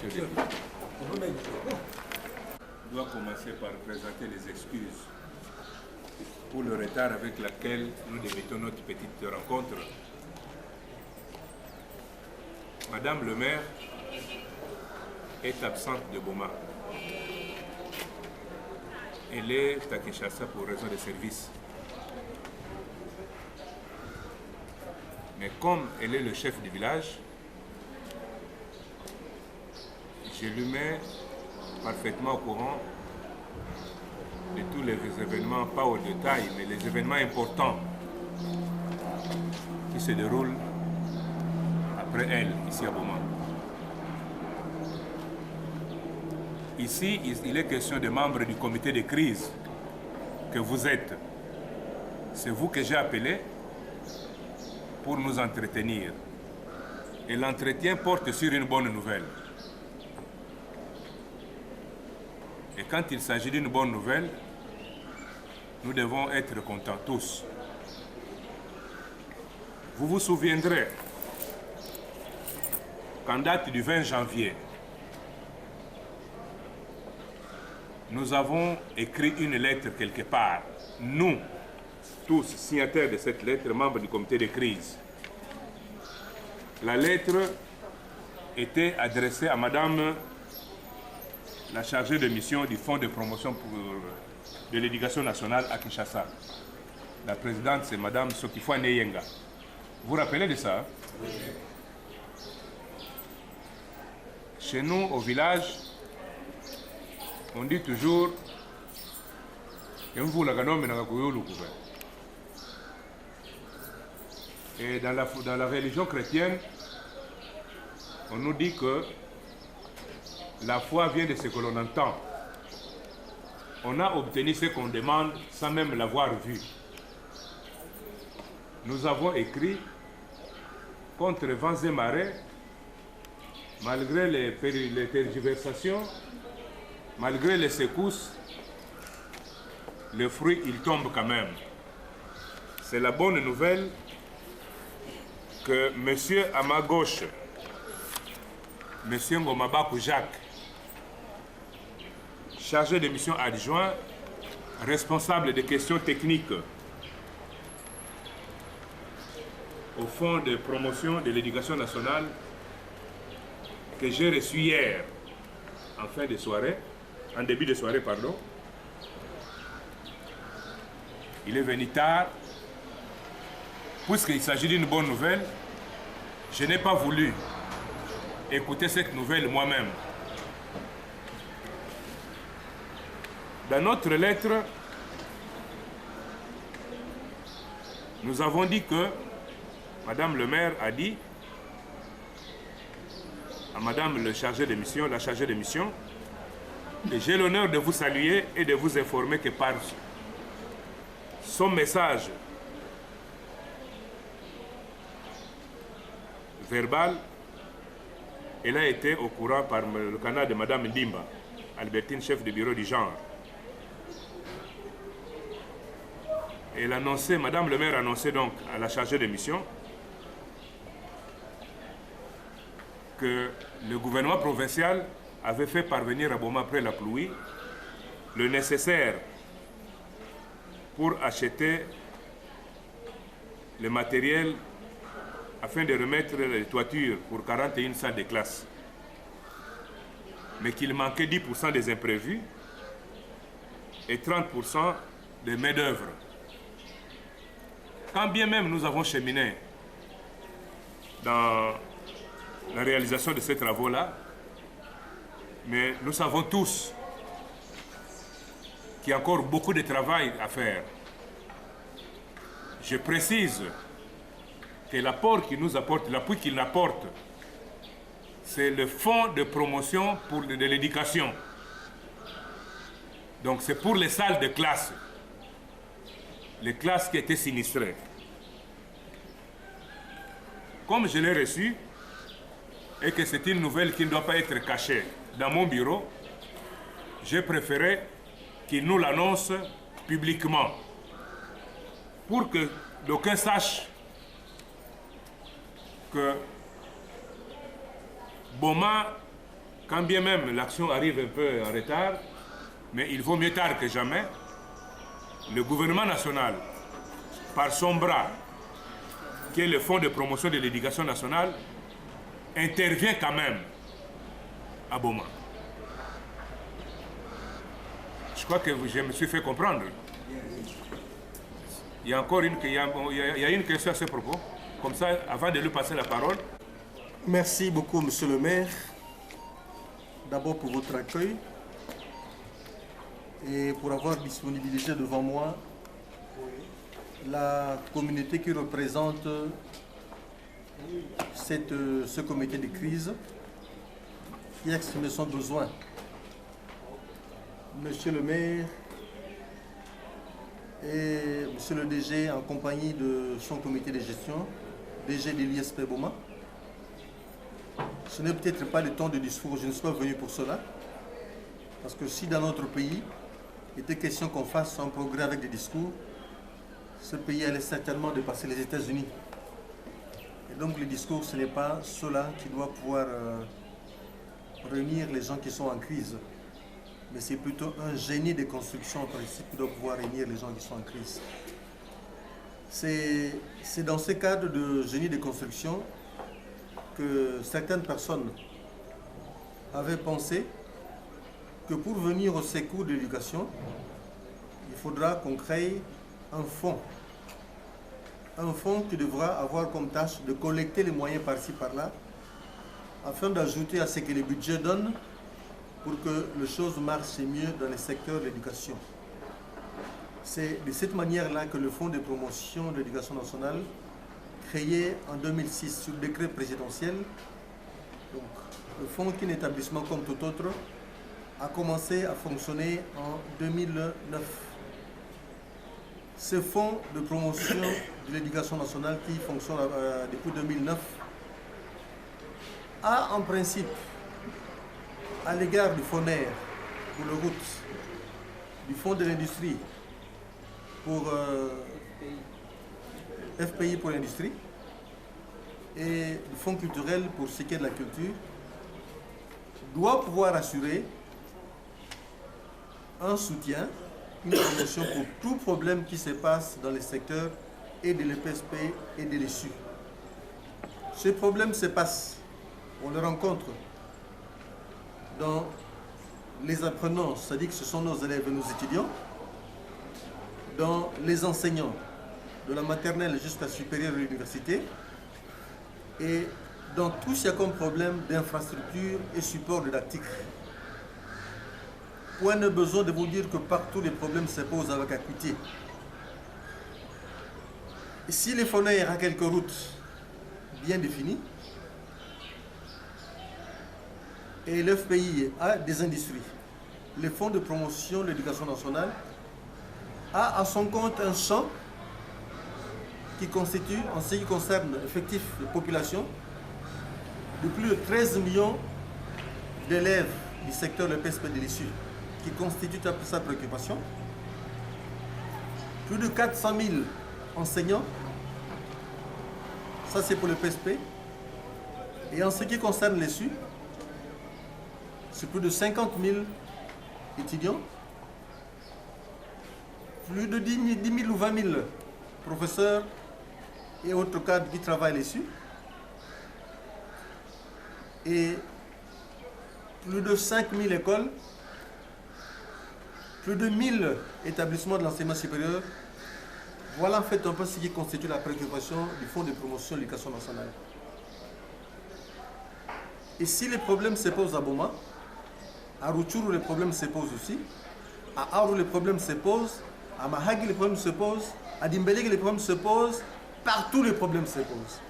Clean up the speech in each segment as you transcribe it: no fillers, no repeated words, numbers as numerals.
Monsieur le je dois commencer par présenter les excuses pour le retard avec lequel nous débutons notre petite rencontre. Madame le maire est absente de Boma. Elle est à Kinshasa pour raison de service. Mais comme elle est le chef du village, je lui mets parfaitement au courant de tous les événements, pas au détail, mais les événements importants qui se déroulent après elle, ici à Boma. Ici, il est question de membres du comité de crise que vous êtes. C'est vous que j'ai appelé pour nous entretenir. Et l'entretien porte sur une bonne nouvelle. Et quand il s'agit d'une bonne nouvelle, nous devons être contents tous. Vous vous souviendrez qu'en date du 20 janvier, nous avons écrit une lettre quelque part, nous, tous signataires de cette lettre, membres du comité de crise. La lettre était adressée à Madame la chargée de mission du Fonds de promotion de l'éducation nationale à Kinshasa. La présidente, c'est Madame Sokifwa Neyenga. Vous vous rappelez de ça? Oui. Chez nous, au village, on dit toujours et dans la religion chrétienne, on nous dit que la foi vient de ce que l'on entend. On a obtenu ce qu'on demande sans même l'avoir vu. Nous avons écrit contre vents et marées, malgré les tergiversations, malgré les secousses, le fruit, il tombe quand même. C'est la bonne nouvelle que monsieur à ma gauche, monsieur Ngomabakou Jacques, chargé de mission adjoint, responsable des questions techniques au Fonds de promotion de l'éducation nationale, que j'ai reçu hier en fin de soirée, en début de soirée, pardon. Il est venu tard. Puisqu'il s'agit d'une bonne nouvelle, je n'ai pas voulu écouter cette nouvelle moi-même. Dans notre lettre, nous avons dit que Madame le maire a dit à Madame le chargé de mission, la chargée de mission, et j'ai l'honneur de vous saluer et de vous informer que par son message verbal, elle a été au courant par le canal de Madame Ndimba, Albertine, chef du bureau du genre. Elle annonçait, Madame le maire annonçait donc à la chargée de mission que le gouvernement provincial avait fait parvenir à Boma après la pluie le nécessaire pour acheter le matériel afin de remettre les toitures pour 41 salles de classe. Mais qu'il manquait 10% des imprévus et 30% des main-d'œuvre. Quand bien même nous avons cheminé dans la réalisation de ces travaux-là, mais nous savons tous qu'il y a encore beaucoup de travail à faire. Je précise que l'apport qu'il nous apporte, l'appui qu'il apporte, c'est le fonds de promotion de l'éducation. Donc c'est pour les salles de classe, les classes qui étaient sinistrées. Comme je l'ai reçu, et que c'est une nouvelle qui ne doit pas être cachée dans mon bureau, j'ai préféré qu'il nous l'annonce publiquement, pour que d'aucuns sachent que Boma, quand bien même l'action arrive un peu en retard, mais il vaut mieux tard que jamais, le gouvernement national, par son bras, qui est le Fonds de promotion de l'éducation nationale, intervient quand même à Boma. Je crois que je me suis fait comprendre. Il y a encore il y a une question à ce propos. Comme ça, avant de lui passer la parole. Merci beaucoup, monsieur le maire. D'abord pour votre accueil et pour avoir disponibilisé devant moi la communauté qui représente ce comité de crise qui a exprimé son besoin. Monsieur le maire et monsieur le DG en compagnie de son comité de gestion, DG de l'ISP Boma. Ce n'est peut-être pas le temps de discours, je ne suis pas venu pour cela. Parce que si dans notre pays, il était question qu'on fasse un progrès avec des discours, ce pays allait certainement dépasser les États-Unis. Et donc le discours, ce n'est pas cela qui doit pouvoir réunir les gens qui sont en crise. Mais c'est plutôt un génie de construction en principe qui doit pouvoir réunir les gens qui sont en crise. C'est dans ce cadre de génie de construction que certaines personnes avaient pensé que pour venir au secours de l'éducation, il faudra qu'on crée un fonds. Un fonds qui devra avoir comme tâche de collecter les moyens par-ci, par-là, afin d'ajouter à ce que les budgets donnent pour que les choses marchent mieux dans le secteur de l'éducation. C'est de cette manière-là que le Fonds de promotion de l'éducation nationale, créé en 2006 sur décret présidentiel, donc le fonds qui est un établissement comme tout autre, a commencé à fonctionner en 2009. Ce fonds de promotion de l'éducation nationale qui fonctionne depuis 2009 a en principe, à l'égard du FONER pour les routes, du Fonds de l'industrie pour FPI pour l'industrie et du Fonds culturel pour ce qui est de la culture, doit pouvoir assurer un soutien, une promotion pour tout problème qui se passe dans les secteurs et de l'EPSP et de l'ESU. Ces problèmes se passent, on les rencontre dans les apprenants, c'est-à-dire que ce sont nos élèves et nos étudiants, dans les enseignants, de la maternelle jusqu'à la supérieure de l'université, et dans tout ce qu'il y a comme problème d'infrastructure et support didactique. Point de besoin de vous dire que partout les problèmes se posent avec acuité. Et si les FONER a quelques routes bien définies, et l'FPI a des industries, le Fonds de promotion de l'éducation nationale a à son compte un champ qui constitue, en ce qui concerne l'effectif de population, de plus de 13 millions d'élèves du secteur de l'EPSP de l'issue, qui constitue sa préoccupation, plus de 400 000 enseignants, ça c'est pour le PSP, et en ce qui concerne l'issue, c'est plus de 50 000 étudiants, plus de 10 000 ou 20 000 professeurs et autres cadres qui travaillent dessus, et plus de 5 000 écoles, plus de 1000 établissements de l'enseignement supérieur. Voilà en fait un peu ce qui constitue la préoccupation du Fonds de promotion de l'éducation nationale. Et si les problèmes se posent à Boma, à Rutshuru les problèmes se posent aussi, à Aru les problèmes se posent, à Mahagi les problèmes se posent, à Dimbélé les problèmes se posent, partout les problèmes se posent.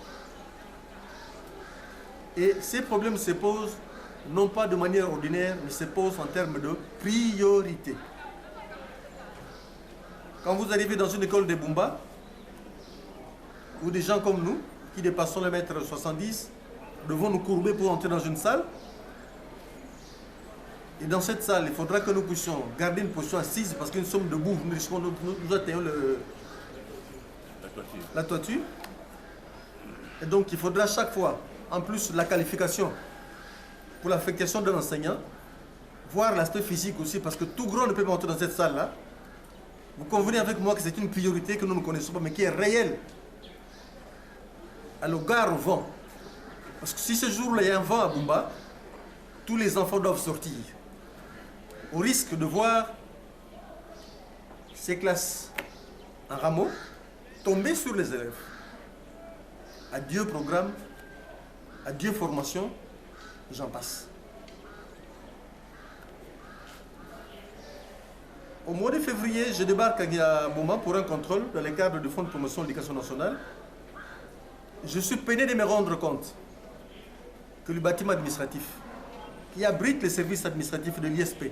Et ces problèmes se posent non pas de manière ordinaire, mais se posent en termes de priorité. Quand vous arrivez dans une école de Bumba, où des gens comme nous, qui dépassons le mètre 70, devons nous courber pour entrer dans une salle, et dans cette salle, il faudra que nous puissions garder une position assise parce que nous sommes debout, nous atteignons la toiture. Et donc il faudra chaque fois, en plus la qualification, pour l'affectation d'un enseignant, voir l'aspect physique aussi, parce que tout grand ne peut pas entrer dans cette salle-là. Vous convenez avec moi que c'est une priorité que nous ne connaissons pas, mais qui est réelle. À l'égard au vent. Parce que si ce jour-là, il y a un vent à Bumba, tous les enfants doivent sortir. Au risque de voir ces classes en rameau tomber sur les élèves. Adieu programme, adieu formation, j'en passe. Au mois de février, je débarque à Boma pour un contrôle dans le cadre du Fonds de promotion de l'éducation nationale. Je suis peiné de me rendre compte que le bâtiment administratif qui abrite les services administratifs de l'ISP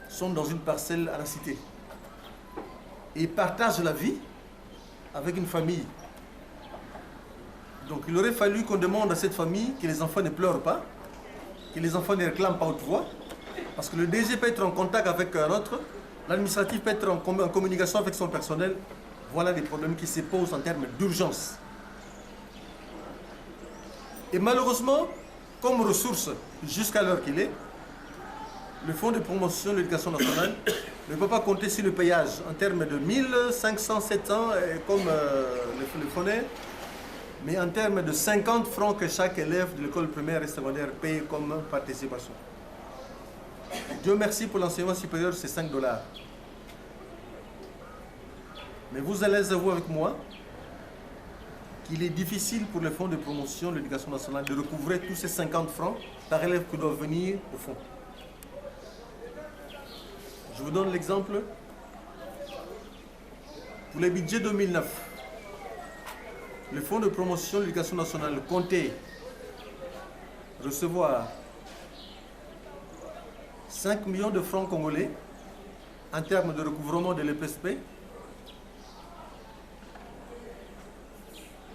sont dans une parcelle à la cité et partagent la vie avec une famille. Donc il aurait fallu qu'on demande à cette famille que les enfants ne pleurent pas, que les enfants ne réclament pas haute voix, parce que le DG peut être en contact avec un autre, l'administratif peut être en communication avec son personnel. Voilà des problèmes qui se posent en termes d'urgence. Et malheureusement, comme ressource jusqu'à l'heure qu'il est, le Fonds de promotion de l'éducation nationale ne peut pas compter sur le payage en termes de 1500, 700 comme le FONER, mais en termes de 50 francs que chaque élève de l'école primaire et secondaire paye comme participation. Dieu merci pour l'enseignement supérieur, c'est 5 $. Mais vous allez avouer avec moi qu'il est difficile pour le Fonds de promotion de l'éducation nationale de recouvrer tous ces 50 francs par élève qui doivent venir au fond. Je vous donne l'exemple. Pour le budget 2009, le Fonds de promotion de l'éducation nationale comptait recevoir 5 millions de francs congolais en termes de recouvrement de l'EPSP,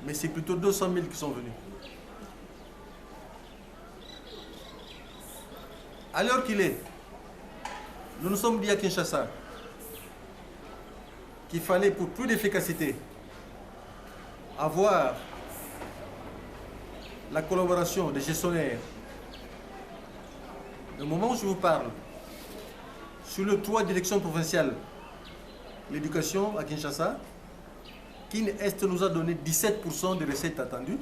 mais c'est plutôt 200 000 qui sont venus. À l'heure qu'il est, nous nous sommes dit à Kinshasa qu'il fallait, pour plus d'efficacité, avoir la collaboration des gestionnaires. Au moment où je vous parle, sur le toit direction provinciale de l'éducation à Kinshasa, KIN-Est nous a donné 17% des recettes attendues.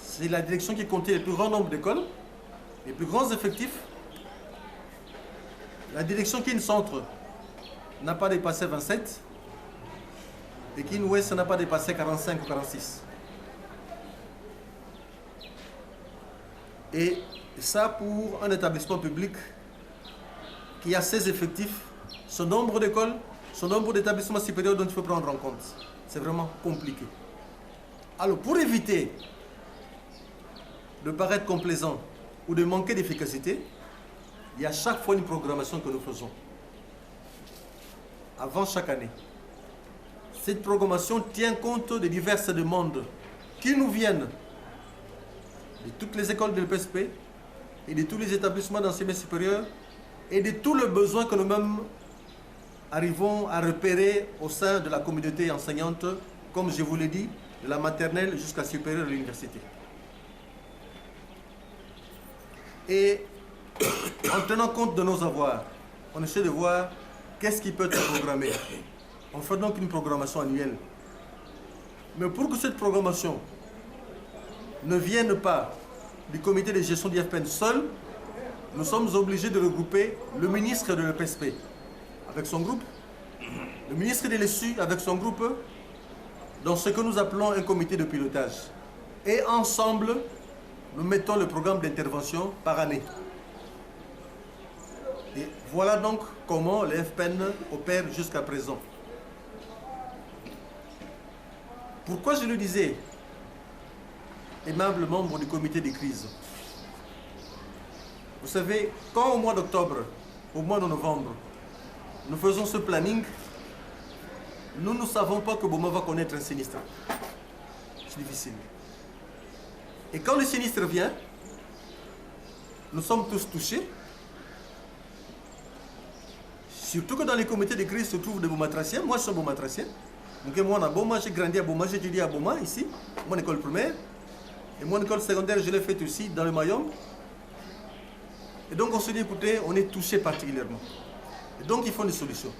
C'est la direction qui comptait le plus grand nombre d'écoles, les plus grands effectifs. La direction KIN-Centre n'a pas dépassé 27 et KIN-Ouest n'a pas dépassé 45 ou 46. Et ça pour un établissement public qui a ses effectifs, son nombre d'écoles, son nombre d'établissements supérieurs dont il faut prendre en compte. C'est vraiment compliqué. Alors pour éviter de paraître complaisant ou de manquer d'efficacité, il y a chaque fois une programmation que nous faisons, avant chaque année. Cette programmation tient compte des diverses demandes qui nous viennent de toutes les écoles de l'EPSP et de tous les établissements d'enseignement supérieur et de tous les besoins que nous-mêmes arrivons à repérer au sein de la communauté enseignante, comme je vous l'ai dit, de la maternelle jusqu'à supérieure de l'université. Et en tenant compte de nos avoirs, on essaie de voir qu'est-ce qui peut être programmé. On fait donc une programmation annuelle. Mais pour que cette programmation ne vienne pas du comité de gestion d'IFPEN seul, nous sommes obligés de regrouper le ministre de l'EPSP avec son groupe, le ministre de l'ESU avec son groupe, dans ce que nous appelons un comité de pilotage. Et ensemble, nous mettons le programme d'intervention par année. Et voilà donc comment le FPN opère jusqu'à présent. Pourquoi je le disais, aimable membre du comité de crise? Vous savez, quand au mois d'octobre, au mois de novembre, nous faisons ce planning, nous ne savons pas que Boma va connaître un sinistre. C'est difficile. Et quand le sinistre vient, nous sommes tous touchés. Surtout que dans les comités de crise se trouvent des Bomatraciens. Moi, je suis un Bomatracien. Donc moi, à Boma, j'ai grandi à Boma, j'ai étudié à Boma, ici, mon école primaire. Et mon école secondaire, je l'ai faite aussi dans le Mayombe. Et donc on se dit, écoutez, on est touché particulièrement. Et donc il faut des solutions.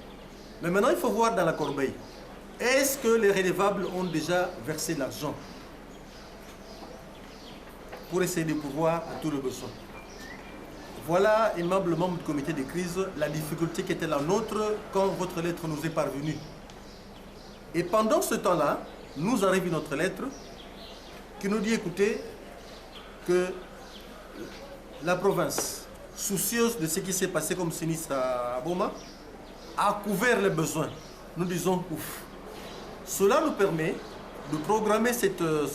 Mais maintenant, il faut voir dans la corbeille. Est-ce que les redevables ont déjà versé l'argent pour essayer de pourvoir à tous les besoins? Voilà, aimable membre du comité de crise, la difficulté qui était la nôtre quand votre lettre nous est parvenue. Et pendant ce temps-là, nous arrive notre lettre qui nous dit, écoutez, que la province, soucieuse de ce qui s'est passé comme sinistre à Boma, a couvert les besoins. Nous disons ouf. Cela nous permet de programmer ces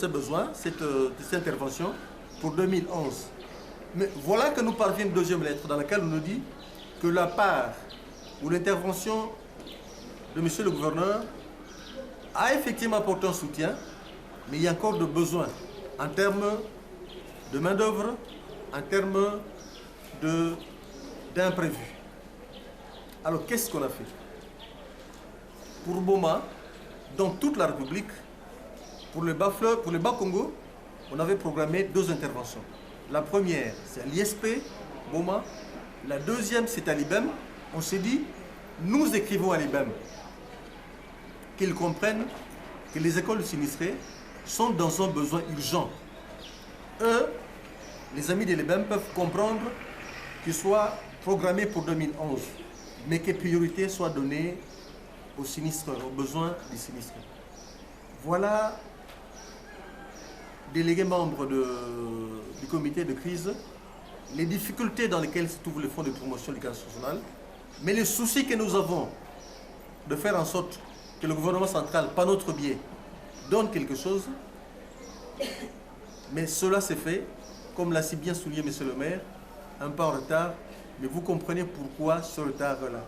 besoins, cette intervention pour 2011. Mais voilà que nous parvient une deuxième lettre dans laquelle on nous dit que la part ou l'intervention de monsieur le gouverneur a effectivement apporté un soutien, mais il y a encore de besoins en termes de main-d'œuvre, en termes d'imprévus. Alors qu'est-ce qu'on a fait? Pour Boma, dans toute la République, pour le Bas-Congo, on avait programmé 2 interventions. La première, c'est à l'ISP, Boma. La deuxième, c'est à l'IBEM. On s'est dit, nous écrivons à l'IBEM qu'ils comprennent que les écoles sinistrées sont dans un besoin urgent. Eux, les amis de l'IBEM peuvent comprendre qu'ils soient programmés pour 2011, mais que priorité soit donnée aux sinistres, aux besoins des sinistres. Voilà, délégués membres du comité de crise, les difficultés dans lesquelles se trouve le Fonds de promotion de l'éducation nationale, mais le souci que nous avons de faire en sorte que le gouvernement central, par notre biais, donne quelque chose, mais cela s'est fait, comme l'a si bien souligné M. le maire, un peu en retard, mais vous comprenez pourquoi ce retard-là.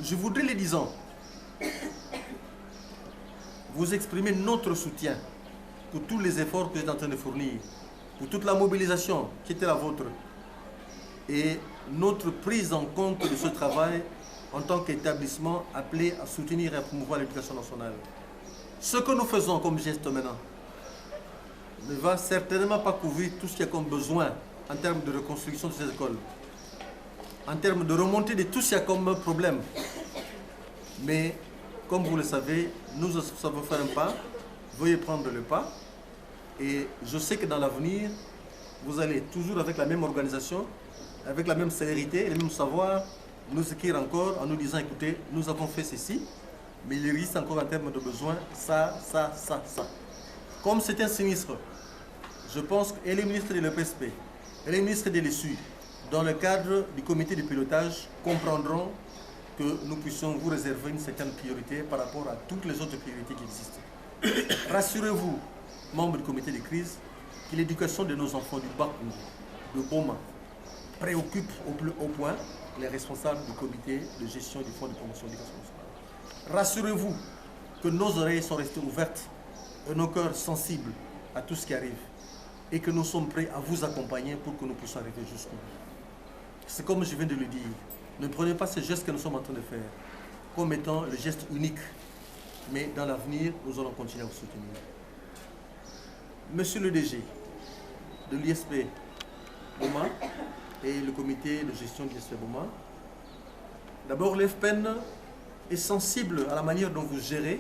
Je voudrais, les disant, vous exprimer notre soutien pour tous les efforts que vous êtes en train de fournir, pour toute la mobilisation qui était la vôtre, et notre prise en compte de ce travail en tant qu'établissement appelé à soutenir et à promouvoir l'éducation nationale. Ce que nous faisons comme geste maintenant ne va certainement pas couvrir tout ce qu'il y a comme besoin en termes de reconstruction de ces écoles, en termes de remontée de tout ce qu'il y a comme problème. Mais, comme vous le savez, nous savons faire un pas, veuillez prendre le pas, et je sais que dans l'avenir, vous allez toujours avec la même organisation, avec la même célérité, le même savoir, nous écrire encore en nous disant, écoutez, nous avons fait ceci, mais il reste encore en termes de besoins, ça. Comme c'est un sinistre, je pense que les ministres de l'EPSP et les ministres de l'ESU, dans le cadre du comité de pilotage, comprendront que nous puissions vous réserver une certaine priorité par rapport à toutes les autres priorités qui existent. Rassurez-vous, membres du comité de crise, que l'éducation de nos enfants du Bas-Congo, de Boma, préoccupe au plus haut point les responsables du comité de gestion du Fonds de promotion de l'éducation nationale. Rassurez-vous que nos oreilles sont restées ouvertes et nos cœurs sensibles à tout ce qui arrive et que nous sommes prêts à vous accompagner pour que nous puissions arriver jusqu'au bout. C'est comme je viens de le dire, ne prenez pas ce geste que nous sommes en train de faire comme étant le geste unique, mais dans l'avenir, nous allons continuer à vous soutenir. Monsieur le DG de l'ISP Boma et le comité de gestion de l'ISP Boma, d'abord l'EFPEN est sensible à la manière dont vous gérez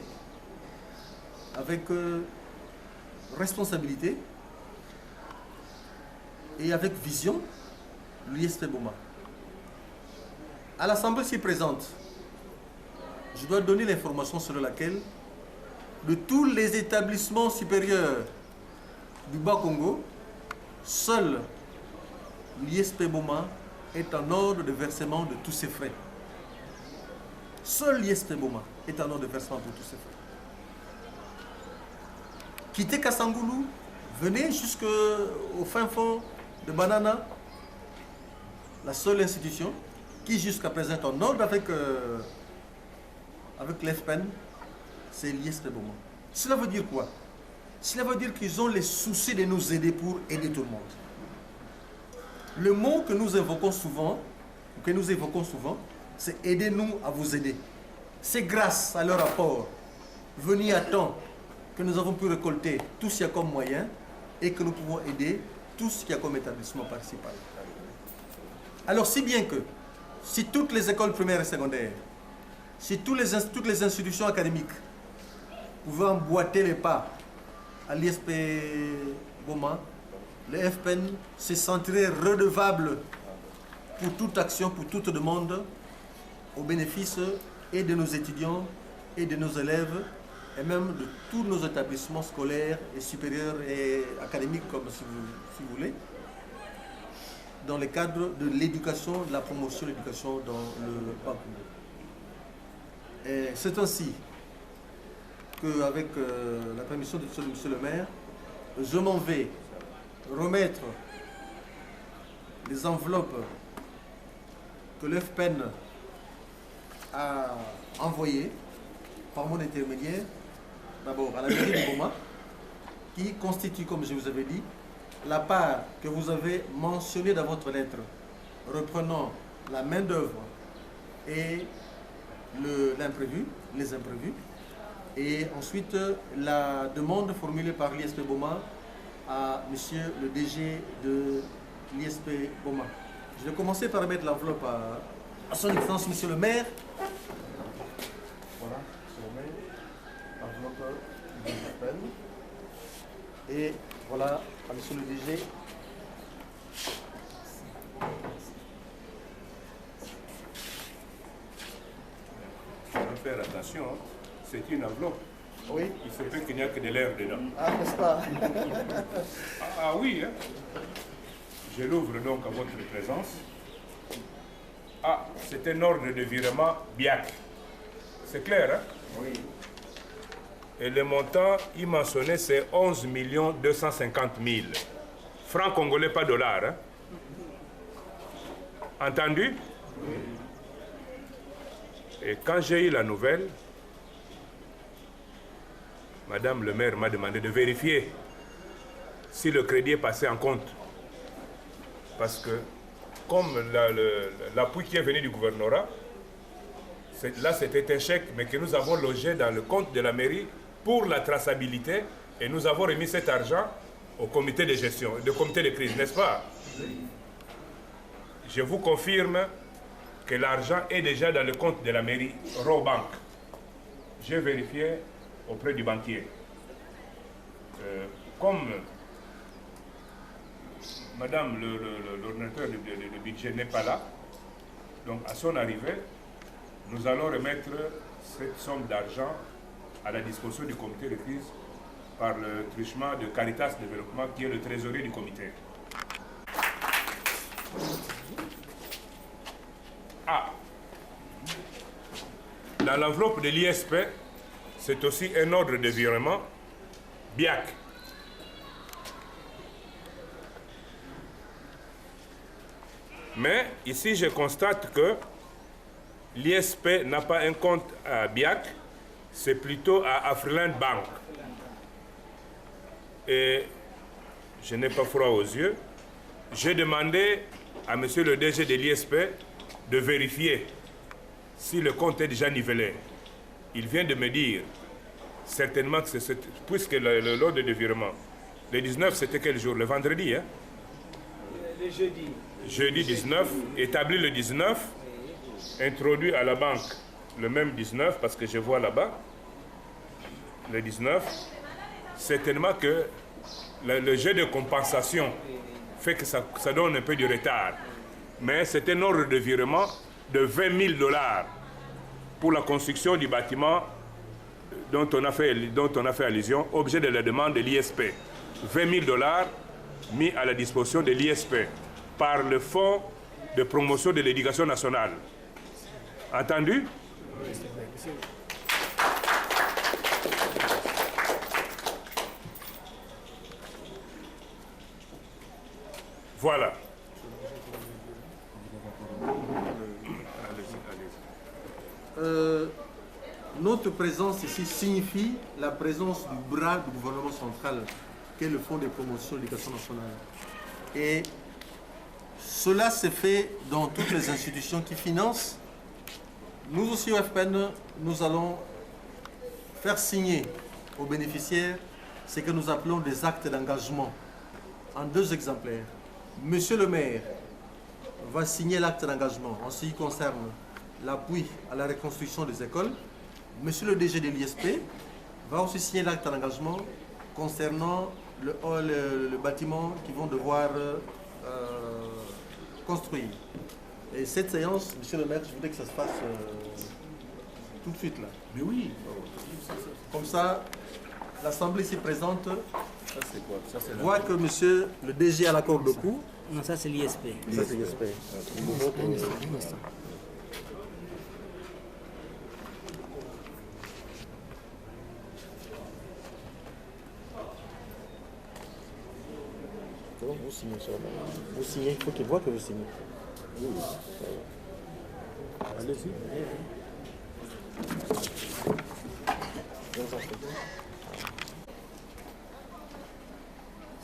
avec responsabilité et avec vision l'ISP Boma. À l'Assemblée ci présente, je dois donner l'information selon laquelle de tous les établissements supérieurs du Bas-Congo, seul l'ISP Boma est en ordre de versement de tous ses frais. Seul l'ISP Boma est en ordre de versement pour tous ses frais. Quittez Kassangoulou, venez jusqu'au fin fond de Banana, la seule institution qui jusqu'à présent est en ordre avec l'EFPEN, c'est l'ISP Boma. Cela veut dire quoi? Cela veut dire qu'ils ont les soucis de nous aider pour aider tout le monde. Le mot que nous évoquons souvent, c'est aidez-nous à vous aider. C'est grâce à leur apport venir à temps, que nous avons pu récolter tout ce qu'il y a comme moyen et que nous pouvons aider tout ce qu'il y a comme établissement participal. Alors si bien que, si toutes les écoles primaires et secondaires, si toutes les institutions académiques pouvaient emboîter les pas à l'ISP Boma, le FPN se sentirait redevable pour toute action, pour toute demande, au bénéfice et de nos étudiants et de nos élèves, et même de tous nos établissements scolaires et supérieurs et académiques, comme si vous voulez, dans le cadre de l'éducation, de la promotion de l'éducation dans le parcours. Et c'est ainsi qu'avec la permission de monsieur le maire, je m'en vais remettre les enveloppes que l'FPN a envoyées par mon intermédiaire, d'abord à la mairie de Boma, qui constitue, comme je vous avais dit, la part que vous avez mentionnée dans votre lettre, reprenant la main-d'œuvre et l'imprévu, les imprévus, et ensuite la demande formulée par l'ISP Boma à monsieur le DG de l'ISP Boma. Je vais commencer par remettre l'enveloppe à son excellence, monsieur le maire. Voilà, monsieur le maire, l'enveloppe de l'FPN. Et voilà, à monsieur le DG. Il faut faire attention, hein. C'est une enveloppe. Oui. Il se peut qu'il n'y a que de l'air dedans. Ah, n'est-ce pas? Oui, hein. Je l'ouvre donc à votre présence. Ah, c'est un ordre de virement BIAC. C'est clair, hein? Oui. Et le montant, il mentionnait, c'est 11 250 000. Francs congolais, pas dollars. Hein? Entendu? Oui. Et quand j'ai eu la nouvelle, Madame le maire m'a demandé de vérifier si le crédit est passé en compte. Parce que, comme l'appui qui est venu du gouvernorat, là c'était un chèque, mais que nous avons logé dans le compte de la mairie pour la traçabilité, et nous avons remis cet argent au comité de gestion, au comité de crise, n'est-ce pas? Je vous confirme que l'argent est déjà dans le compte de la mairie Robank. J'ai vérifié auprès du banquier. Comme Madame l'ordinateur de budget n'est pas là, donc à son arrivée, nous allons remettre cette somme d'argent à la disposition du comité de crise par le truchement de Caritas Développement, qui est le trésorier du comité. Ah, dans l'enveloppe de l'ISP, c'est aussi un ordre de virement BIAC. Mais ici, je constate que l'ISP n'a pas un compte à BIAC, c'est plutôt à Afriland Bank. Et je n'ai pas froid aux yeux. J'ai demandé à monsieur le DG de l'ISP de vérifier si le compte est déjà nivelé. Il vient de me dire certainement que c'est puisque l'ordre de virement. Le 19, c'était quel jour? Le vendredi, hein? Le jeudi. Jeudi 19, établi le 19, introduit à la banque le même 19, parce que je vois là-bas, le 19, certainement que le jeu de compensation fait que ça donne un peu de retard. Mais c'est un ordre de virement de 20 000 $ pour la construction du bâtiment dont on a fait allusion, objet de la demande de l'ISP. 20 000 $ mis à la disposition de l'ISP par le Fonds de promotion de l'éducation nationale. Entendu? Voilà. Notre présence ici signifie la présence du bras du gouvernement central, qui est le Fonds de promotion de l'éducation nationale. Et cela se fait dans toutes les institutions qui financent. Nous aussi au FPN, nous allons faire signer aux bénéficiaires ce que nous appelons des actes d'engagement en 2 exemplaires. Monsieur le maire va signer l'acte d'engagement en ce qui concerne l'appui à la reconstruction des écoles. Monsieur le DG de l'ISP va aussi signer l'acte d'engagement concernant le bâtiment qu'ils vont devoir construire. Et cette séance, monsieur le maire, je voudrais que ça se fasse tout de suite là. Mais oui. Comme ça, l'Assemblée ici présente Ça c'est quoi? Ça c'est voit que monsieur le DG a l'accord de coup. Non, ça c'est l'ISP. Ça c'est l'ISP. Vous signez sur vous signez, il faut qu'il voit que vous signez. Oui. Allez-y.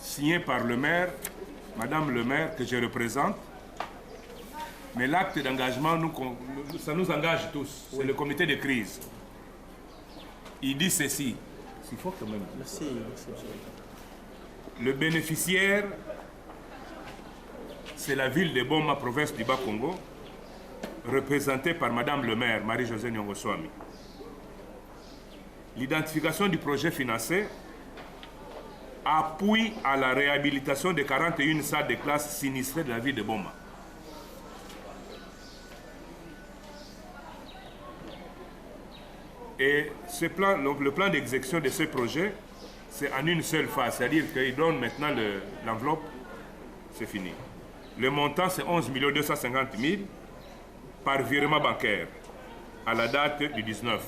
Signé par le maire, madame le maire que je représente, mais l'acte d'engagement, ça nous engage tous. C'est le comité de crise. Il dit ceci. C'est fort quand même. Merci, monsieur. Le bénéficiaire, c'est la ville de Boma, province du Bas-Congo, représentée par madame le maire, Marie-Josée Nyongoswami. L'identification du projet financé, appui à la réhabilitation de 41 salles de classe sinistrées de la ville de Boma. Et ce plan, donc le plan d'exécution de ce projet, c'est en une seule phase, c'est-à-dire qu'il donne maintenant l'enveloppe, c'est fini. Le montant, c'est 11 250 000 par virement bancaire à la date du 19.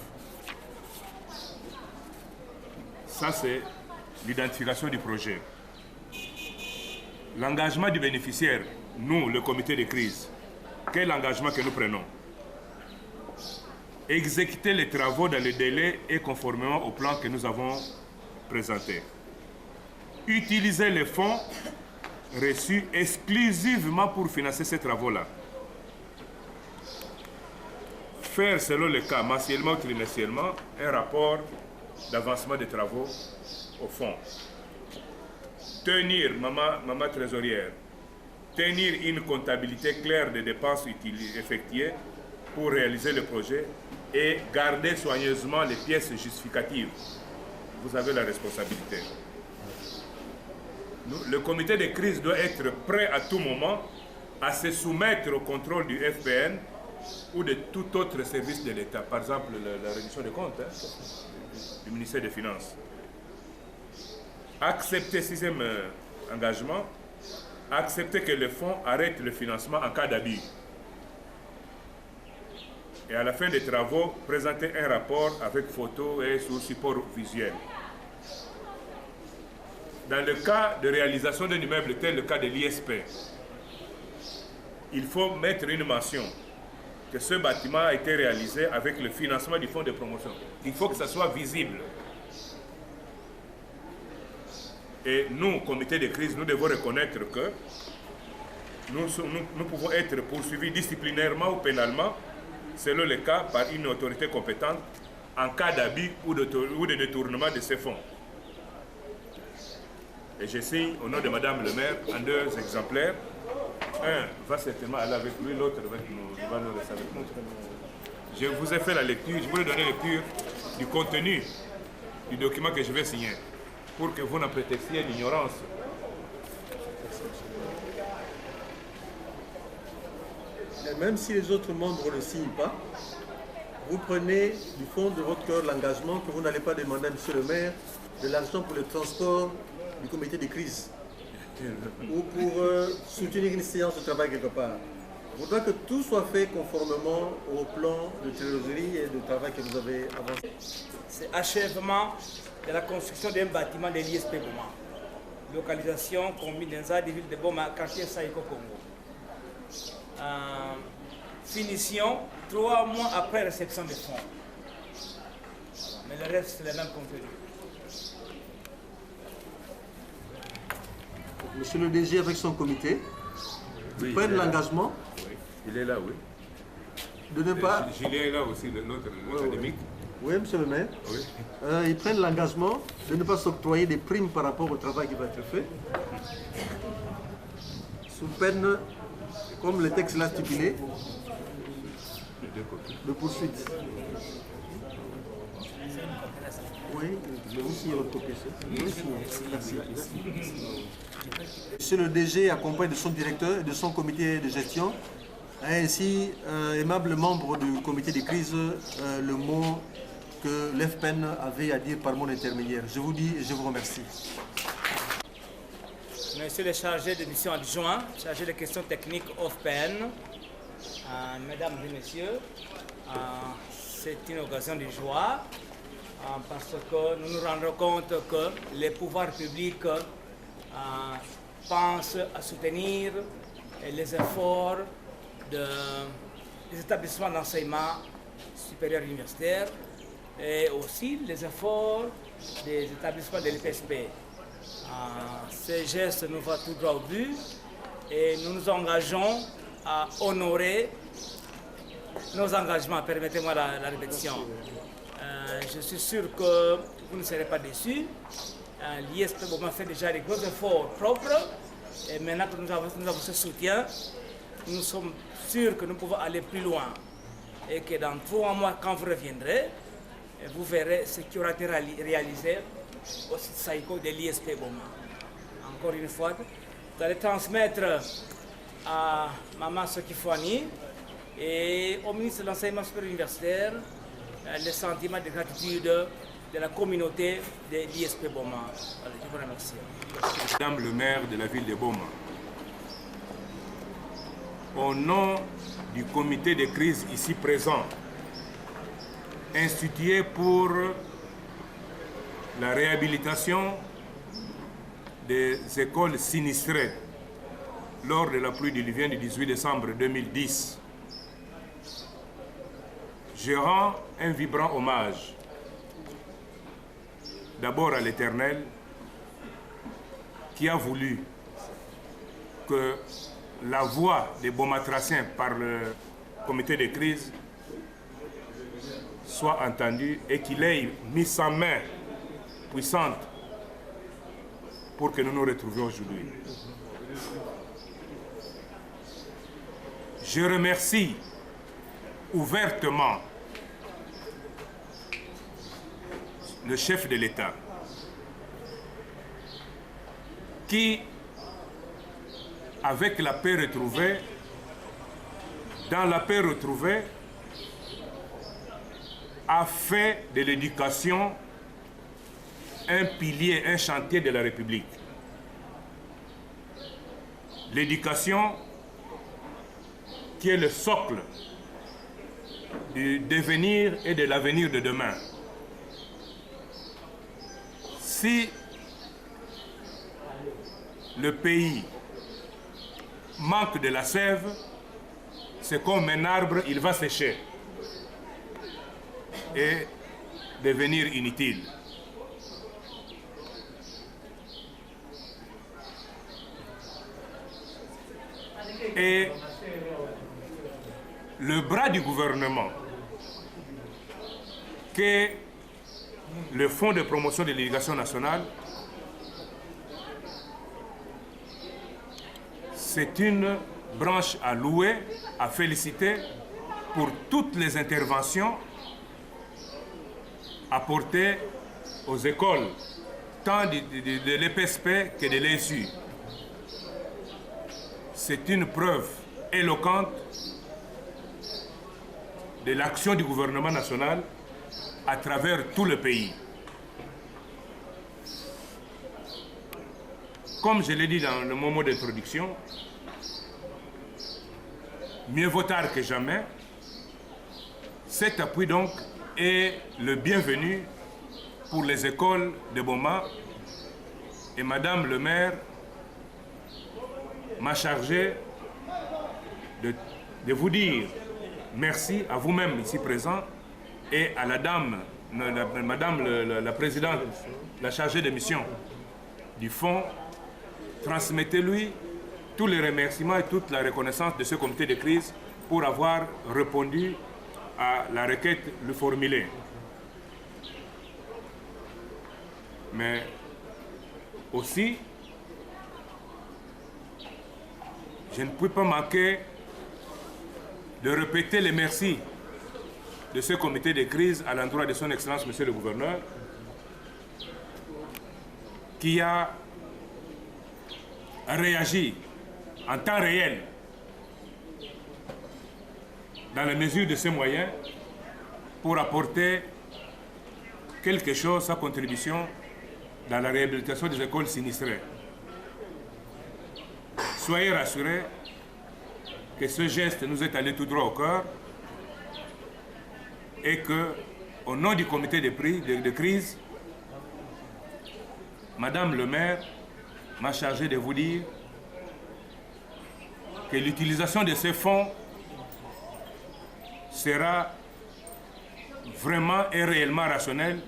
Ça, c'est l'identification du projet. L'engagement du bénéficiaire, nous, le comité de crise, quel engagement que nous prenons? Exécuter les travaux dans le délai et conformément au plan que nous avons présenté. Utiliser les fonds reçus exclusivement pour financer ces travaux-là. Faire selon le cas, mensuellement ou trimestriellement, un rapport d'avancement des travaux au fond. Tenir, maman trésorière, tenir une comptabilité claire des dépenses effectuées pour réaliser le projet et garder soigneusement les pièces justificatives. Vous avez la responsabilité. Le comité de crise doit être prêt à tout moment à se soumettre au contrôle du FPN ou de tout autre service de l'État, par exemple la réduction des comptes du ministère des Finances. Accepter, 6e engagement, accepter que le fonds arrête le financement en cas d'abus. Et à la fin des travaux, présenter un rapport avec photo et sous support visuel. Dans le cas de réalisation d'un immeuble tel le cas de l'ISP, il faut mettre une mention que ce bâtiment a été réalisé avec le financement du fonds de promotion. Il faut que ça soit visible. Et nous, comité de crise, nous devons reconnaître que nous pouvons être poursuivis disciplinairement ou pénalement, selon le cas, par une autorité compétente en cas d'abus ou de détournement de ces fonds. Et je signe au nom de madame le maire en 2 exemplaires. Un va certainement aller avec lui, l'autre va nous rester avec nous. Je vous ai fait la lecture, je voulais donner lecture du contenu du document que je vais signer, pour que vous n'en prétextiez l'ignorance. Même si les autres membres ne le signent pas, vous prenez du fond de votre cœur l'engagement que vous n'allez pas demander à monsieur le maire de l'argent pour le transport du comité de crise ou pour soutenir une séance de travail quelque part. Je voudrais que tout soit fait conformément au plan de trésorerie et de travail que vous avez avancé. C'est achèvement de la construction d'un bâtiment de l'ISP Boma. Localisation combinaison des villes de Boma, quartier Saïko Congo. Finition 3 mois après réception des fonds. Mais le reste, c'est le même contenu. Monsieur le DG avec son comité, Oui, prennent l'engagement oui. Il est là, oui. de ne pas... Julien est là aussi, l'autre académique. Oui, monsieur le maire. Oui. Ils prennent l'engagement de ne pas s'octroyer des primes par rapport au travail qui va être fait, sous peine, comme le texte l'a stipulé, de poursuite. Oui, je vous signe votre copie. Merci. Monsieur le DG, accompagné de son directeur et de son comité de gestion, ainsi aimable membre du comité de crise, le mot que l'EFPEN avait à dire par mon intermédiaire. Je vous dis et je vous remercie. Monsieur le chargé de mission adjoint, chargé des questions techniques OFPEN, mesdames et messieurs, c'est une occasion de joie parce que nous nous rendons compte que les pouvoirs publics pensent à soutenir les efforts des établissements d'enseignement supérieur universitaire et aussi les efforts des établissements de l'EPSP. Ces gestes nous vont tout droit au but et nous nous engageons à honorer nos engagements. Permettez-moi la répétition. Je suis sûr que vous ne serez pas déçus. L'ISP Boma fait déjà des gros efforts propres et maintenant que nous avons ce soutien, nous sommes sûrs que nous pouvons aller plus loin et que dans 3 mois, quand vous reviendrez, vous verrez ce qui aura été réalisé au site Saïko de l'ISP Boma. Encore une fois, vous allez transmettre à Maman Sokifouani et au ministre de l'Enseignement supérieur universitaire le sentiment de gratitude de la communauté de l'ISP Boma. Je vous remercie. Madame le maire de la ville de Boma, au nom du comité de crise ici présent, institué pour la réhabilitation des écoles sinistrées lors de la pluie diluvienne du 18 décembre 2010, je rends un vibrant hommage d'abord à l'Éternel qui a voulu que la voix des Bomatraciens par le comité de crise soit entendue et qu'il ait mis sa main puissante pour que nous nous retrouvions aujourd'hui. Je remercie ouvertement le chef de l'État qui, avec la paix retrouvée, dans la paix retrouvée, a fait de l'éducation un pilier, un chantier de la République. L'éducation qui est le socle du devenir et de l'avenir de demain. Si le pays manque de la sève, c'est comme un arbre, il va sécher et devenir inutile. Et le bras du gouvernement, qu'est le Fonds de promotion de l'éducation nationale, c'est une branche à louer, à féliciter pour toutes les interventions apportées aux écoles, tant de l'EPSP que de l'ESU. C'est une preuve éloquente de l'action du gouvernement national à travers tout le pays. Comme je l'ai dit dans le moment d'introduction, mieux vaut tard que jamais. Cet appui donc est le bienvenu pour les écoles de Boma et Madame le maire m'a chargé de vous dire merci à vous-même ici présent et à la dame, Madame la présidente, la chargée de mission du fonds. Transmettez-lui tous les remerciements et toute la reconnaissance de ce comité de crise pour avoir répondu à la requête le formulée. Mais aussi, je ne peux pas manquer de répéter les merci de ce comité de crise à l'endroit de son Excellence, Monsieur le Gouverneur, qui a réagi en temps réel dans la mesure de ses moyens pour apporter quelque chose, sa contribution dans la réhabilitation des écoles sinistrées. Soyez rassurés que ce geste nous est allé tout droit au cœur et que, au nom du comité de crise, Madame le maire m'a chargé de vous dire que l'utilisation de ces fonds sera vraiment et réellement rationnelle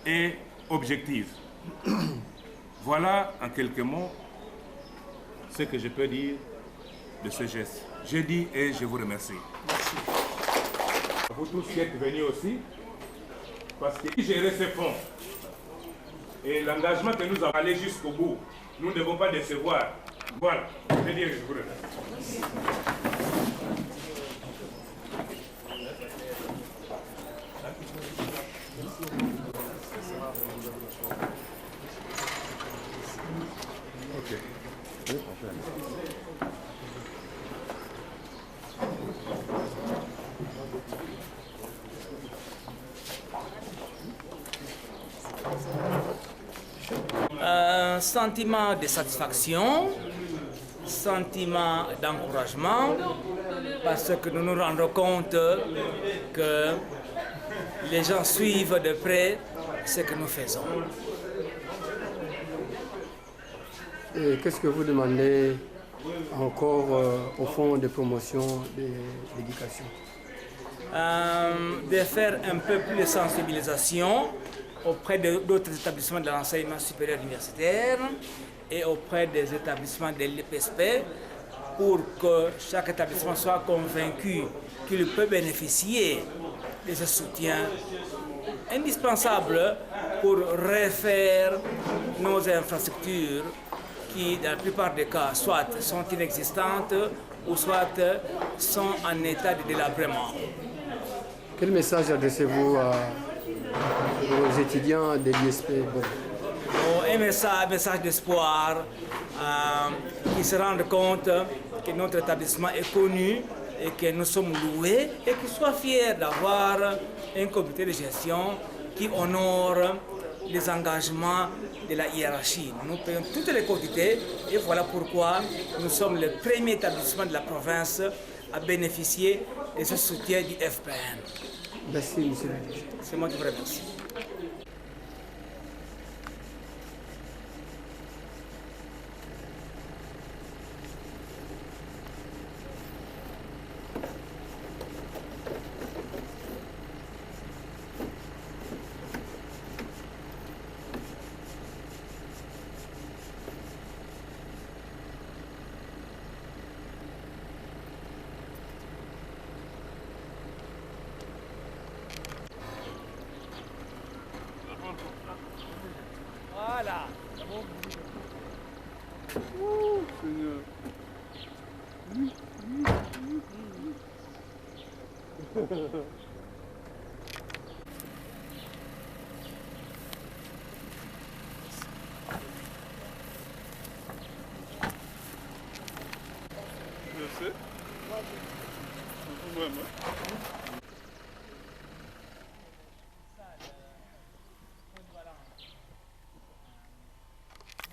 et objective. Voilà en quelques mots ce que je peux dire de ce geste. Je dis et je vous remercie. Merci. Vous tous qui êtes venus aussi, parce que gérer ces fonds et l'engagement que nous avons allé jusqu'au bout, nous ne devons pas décevoir. Voilà, je dis et je vous remercie. Sentiment de satisfaction, sentiment d'encouragement, parce que nous nous rendons compte que les gens suivent de près ce que nous faisons. Et qu'est-ce que vous demandez encore au Fonds de promotion de l'éducation? De faire un peu plus de sensibilisation auprès d'autres établissements de l'enseignement supérieur universitaire et auprès des établissements de l'EPSP pour que chaque établissement soit convaincu qu'il peut bénéficier de ce soutien indispensable pour refaire nos infrastructures qui, dans la plupart des cas, soit sont inexistantes ou soit sont en état de délabrement. Quel message adressez-vous aux étudiants de l'ISP? Un message d'espoir, qui se rendent compte que notre établissement est connu et que nous sommes loués et qu'ils soient fiers d'avoir un comité de gestion qui honore les engagements de la hiérarchie. Nous payons toutes les quantités et voilà pourquoi nous sommes le premier établissement de la province à bénéficier de ce soutien du FPN. Merci, monsieur le ministre. C'est moi qui vous remercie. Voilà. Oh, Seigneur. Je sais. Vraiment.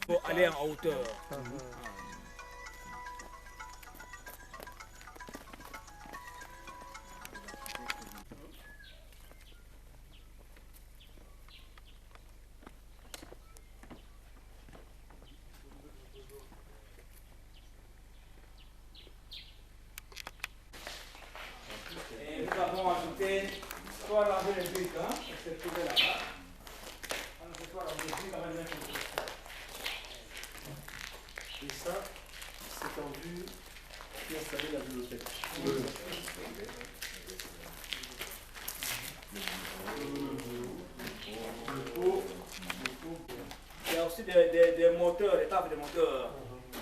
Pour aller en hauteur. Et nous avons ajouté soit laver les briques, c'est trouvé là-bas. On peut soit laver les briques avant de mettre le briques. Et ça, des moteurs, des tables de moteurs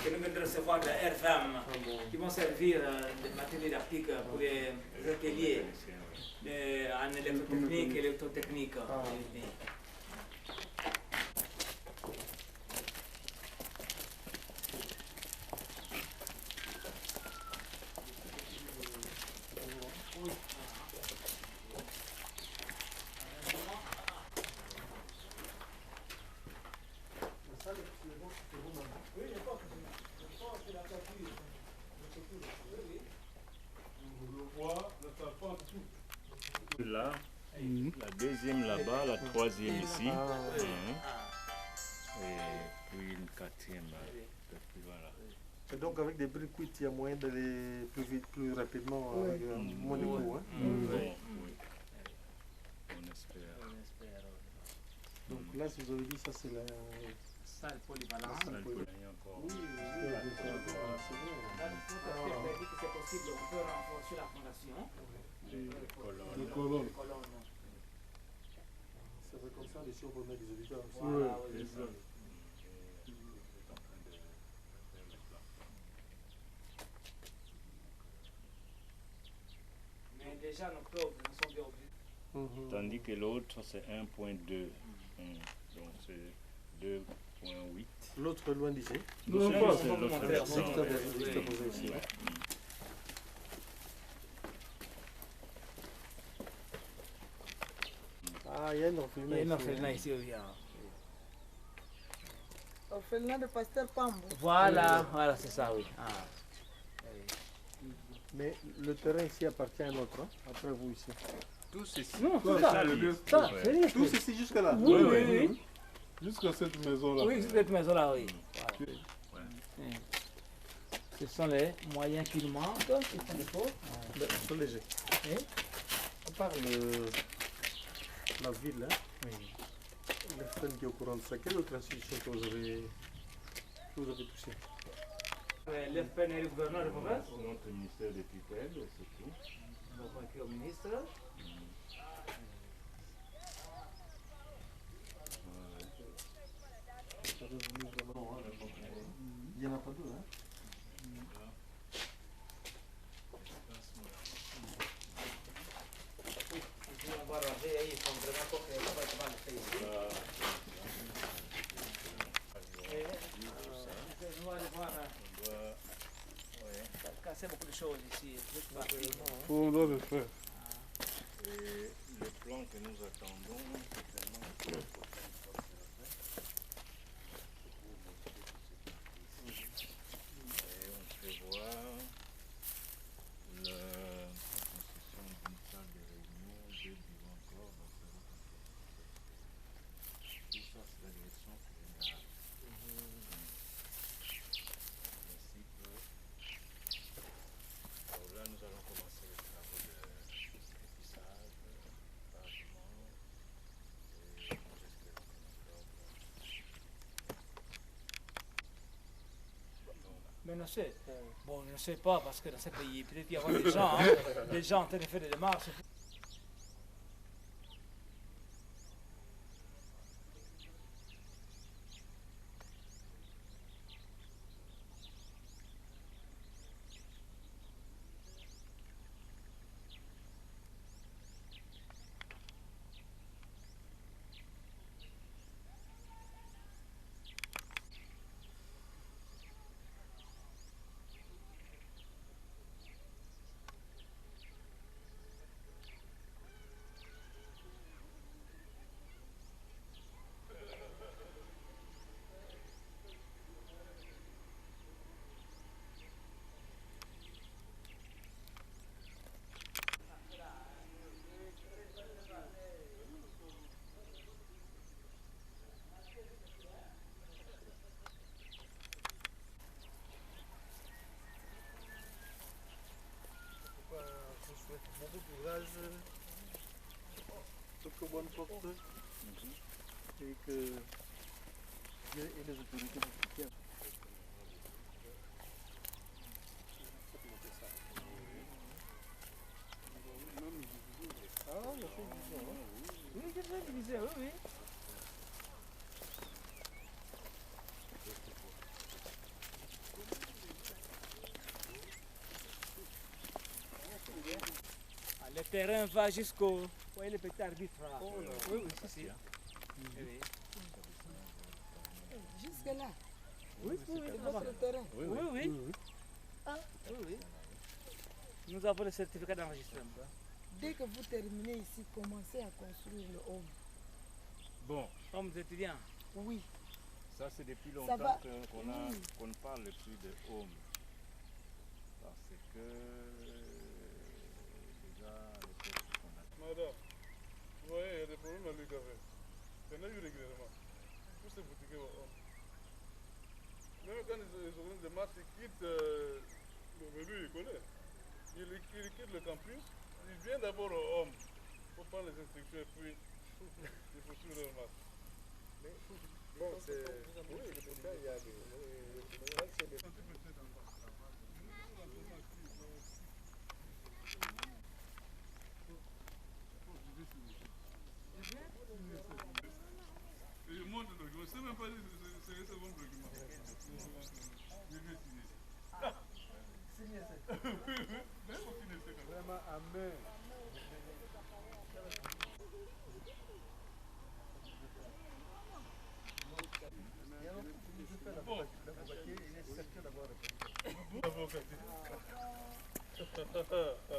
que nous venons de recevoir de RFM qui vont servir de matériel didactique pour les ateliers en électrotechnique et électrotechnique. Là, la deuxième là-bas, la troisième ici. Et puis une quatrième là. Et puis voilà. Et donc avec des briques, il y a moyen d'aller plus vite, plus rapidement, avec moins de coûts. Hein? Oui. On espère. Donc là, si vous avez dit ça, c'est la Salle polyvalente. Ça, il faut y encore. C'est possible, on peut renforcer la fondation. Les colonnes. Ça va comme ça, ici on peut mettre des auditeurs aussi. Voilà, oui. C'est ça. Et on est en train de faire le plan. Mais déjà en octobre, nous sommes bien obligés. Tandis que l'autre, c'est 1.2. Donc c'est 2.8. L'autre loin d'ici. Non, C'est pas. l'autre versant. Juxtaposé ici. Ouais. Ah, il y a une orphelinat Il y a une ici, orphelinat hein. ici, oui. Orphelinat de Pasteur Pambo. Voilà, voilà, c'est ça, oui. Ah. Mais le terrain ici appartient à un autre, hein, après vous ici. Tout ceci. Non, Ça, c'est ça. c'est le deux. Ça, Ouais. c'est rien. Tous ici jusque là. Oui, Ouais, oui, ouais. oui. Jusqu'à cette maison-là. Oui, cette maison-là, oui. Ouais. Ce sont les moyens qui nous manquent, qui font défaut. Ben, c'est léger. Oui. À part la ville, hein, le FEN qui est au courant de ça, quelle autre institution que vous avez touché? L'FPN et le gouverneur de province, Notre ministère des tutelles, c'est tout. nous avons écrit au ministre. Il n'y en a pas deux, hein? On va ranger, ils font vraiment pas que ça va être mal fait. On va aller voir, casser beaucoup de choses ici. On doit le faire. Et le plan que nous attendons, c'est vraiment que la prochaine fois que c'est fait. Et on prévoit la construction d'une salle de réunion, 2 bureaux encore, donc ça va continuer. Tout ça, c'est la direction générale. Alors là, nous allons commencer les travaux de tissage, pavement, et nous espérons qu'en octobre. Mais je sais, bon, je ne sais pas parce que dans ce pays, peut-être qu'il y aura des gens, des gens en train de faire des démarches. Beaucoup d'ouvrages, quelques bonnes portes, et que et les autorités vous soutiennent. Ah, il y a fait une vision, hein. Oui, j'ai déjà divisé, oui, oui. terrain va jusqu'au... Vous voyez le petit arbitre là? Oui, oui, si. Oui. Jusque là. Oui, oui, C'est votre terrain. oui, oui. Oui, oui. Nous avons le certificat d'enregistrement. Dès que vous terminez ici, commencez à construire le home. Bon, Comme étudiants. Oui. ça c'est depuis Ça va. longtemps qu'on ne parle plus de home. Parce que déjà les textes qu'on a. Madame, vous voyez, il y a des problèmes dans le café. Il y en a eu régulièrement. Tous ces boutiques au home. Même quand ils organisent des marches, ils quittent le lui, il connaît. Il quitte le campus, il vient d'abord au home pour prendre les instructions et puis il faut suivre leur marche. Bon, c'est... Oui, c'est pour ça il y a des... Et je montre le document, je ne sais même pas si c'est un bon document. Je vais signer. Signez ça. Oui, oui, mais il faut signer ça quand même. Vraiment, amen.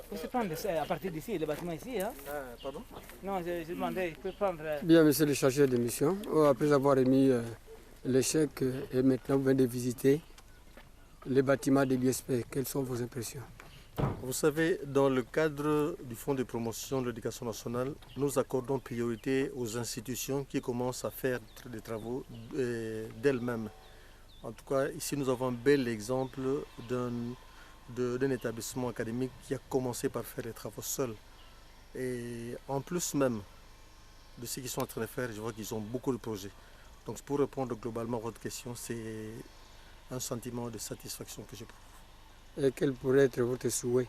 Vous pouvez prendre ça à partir d'ici, le bâtiment ici, hein? Pardon? Non, je demandais, je peux prendre... Bien, monsieur le chargeur de mission, après avoir émis le chèque et maintenant vous venez de visiter les bâtiments de l'ISP, quelles sont vos impressions? Vous savez, dans le cadre du Fonds de promotion de l'éducation nationale, nous accordons priorité aux institutions qui commencent à faire des travaux d'elles-mêmes. En tout cas, ici nous avons un bel exemple d'un établissement académique qui a commencé par faire les travaux seuls. Et en plus même de ce qu'ils sont en train de faire, je vois qu'ils ont beaucoup de projets. Donc pour répondre globalement à votre question, c'est un sentiment de satisfaction que j'éprouve. Et quel pourrait être votre souhait?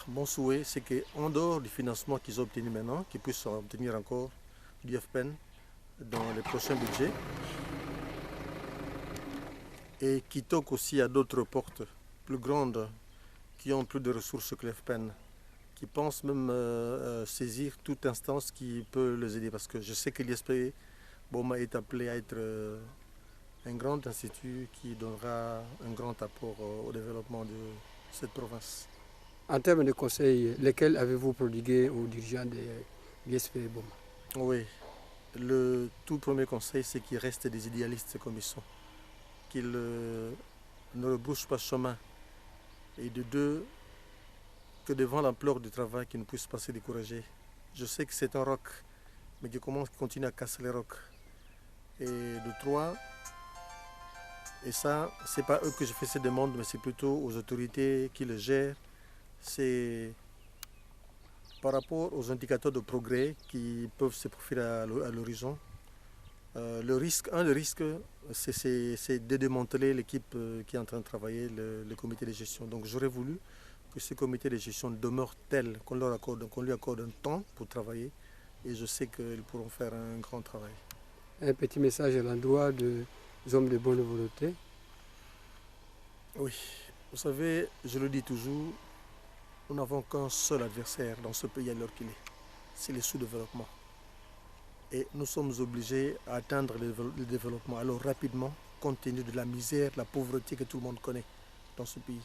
Mon souhait, c'est qu'en dehors du financement qu'ils ont obtenu maintenant, qu'ils puissent obtenir encore du FPEN dans les prochains budgets, et qui toquent aussi à d'autres portes plus grandes qui ont plus de ressources que l'FPEN, qui pensent même saisir toute instance qui peut les aider. Parce que je sais que l'ISP Boma est appelé à être un grand institut qui donnera un grand apport au développement de cette province. En termes de conseils, lesquels avez-vous prodigués aux dirigeants de l'ISP Boma? Oui, le tout premier conseil, c'est qu'ils restent des idéalistes comme ils sont, qu'ils ne rebroussent pas chemin, et de deux, que devant l'ampleur du travail, qu'ils ne puissent pas se décourager. Je sais que c'est un roc, mais qu'ils continuent à casser les rocs. Et de trois, et ça, c'est pas eux que je fais ces demandes, mais c'est plutôt aux autorités qui le gèrent. C'est par rapport aux indicateurs de progrès qui peuvent se profiler à l'horizon. Un des risques, c'est de démanteler l'équipe qui est en train de travailler, le comité de gestion. Donc j'aurais voulu que ce comité de gestion demeure tel, qu'on lui accorde un temps pour travailler, et je sais qu'ils pourront faire un grand travail. Un petit message à l'endroit des hommes de bonne volonté. Oui, vous savez, je le dis toujours, nous n'avons qu'un seul adversaire dans ce pays à l'heure qu'il est, c'est le sous-développement. Et nous sommes obligés à atteindre le développement alors rapidement, compte tenu de la misère, de la pauvreté que tout le monde connaît dans ce pays.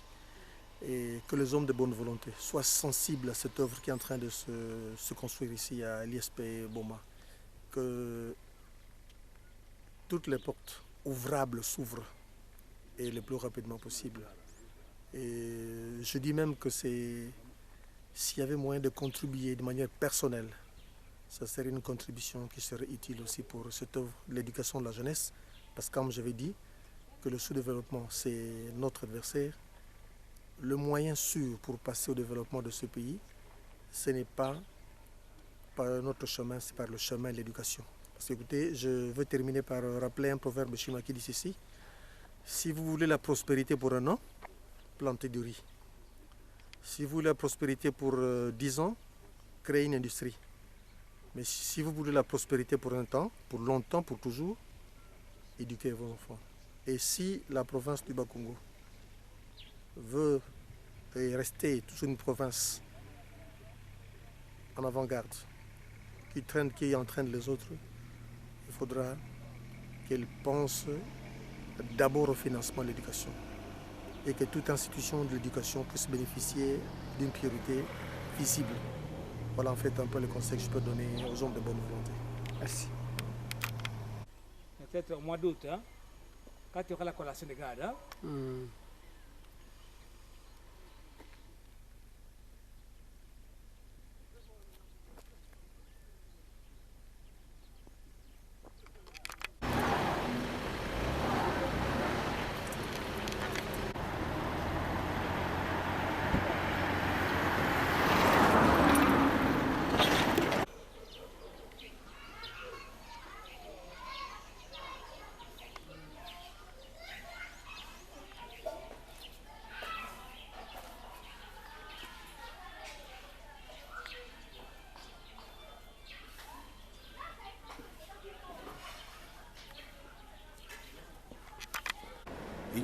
Et que les hommes de bonne volonté soient sensibles à cette œuvre qui est en train de se construire ici à l'ISP Boma. Que toutes les portes ouvrables s'ouvrent et le plus rapidement possible. Et je dis même que s'il y avait moyen de contribuer de manière personnelle, ça serait une contribution qui serait utile aussi pour cette œuvre de l'éducation de la jeunesse. Parce que comme j'avais dit, que le sous-développement c'est notre adversaire, le moyen sûr pour passer au développement de ce pays, ce n'est pas par notre chemin, c'est par le chemin de l'éducation. Parce que écoutez, je veux terminer par rappeler un proverbe chinois qui dit ceci: si vous voulez la prospérité pour un an, plantez du riz. Si vous voulez la prospérité pour 10 ans, créez une industrie. Mais si vous voulez la prospérité pour un temps, pour longtemps, pour toujours, éduquez vos enfants. Et si la province du Bas-Congo veut rester toujours une province en avant-garde, qui entraîne les autres, il faudra qu'elle pense d'abord au financement de l'éducation et que toute institution de l'éducation puisse bénéficier d'une priorité visible. Voilà en fait un peu le conseil que je peux donner aux hommes de bonne volonté. Merci. Peut-être au mois d'août, hein, quand il y aura la collation des gardes. Hein.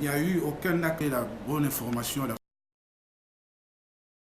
Il n'y a eu aucun acte de la bonne information, la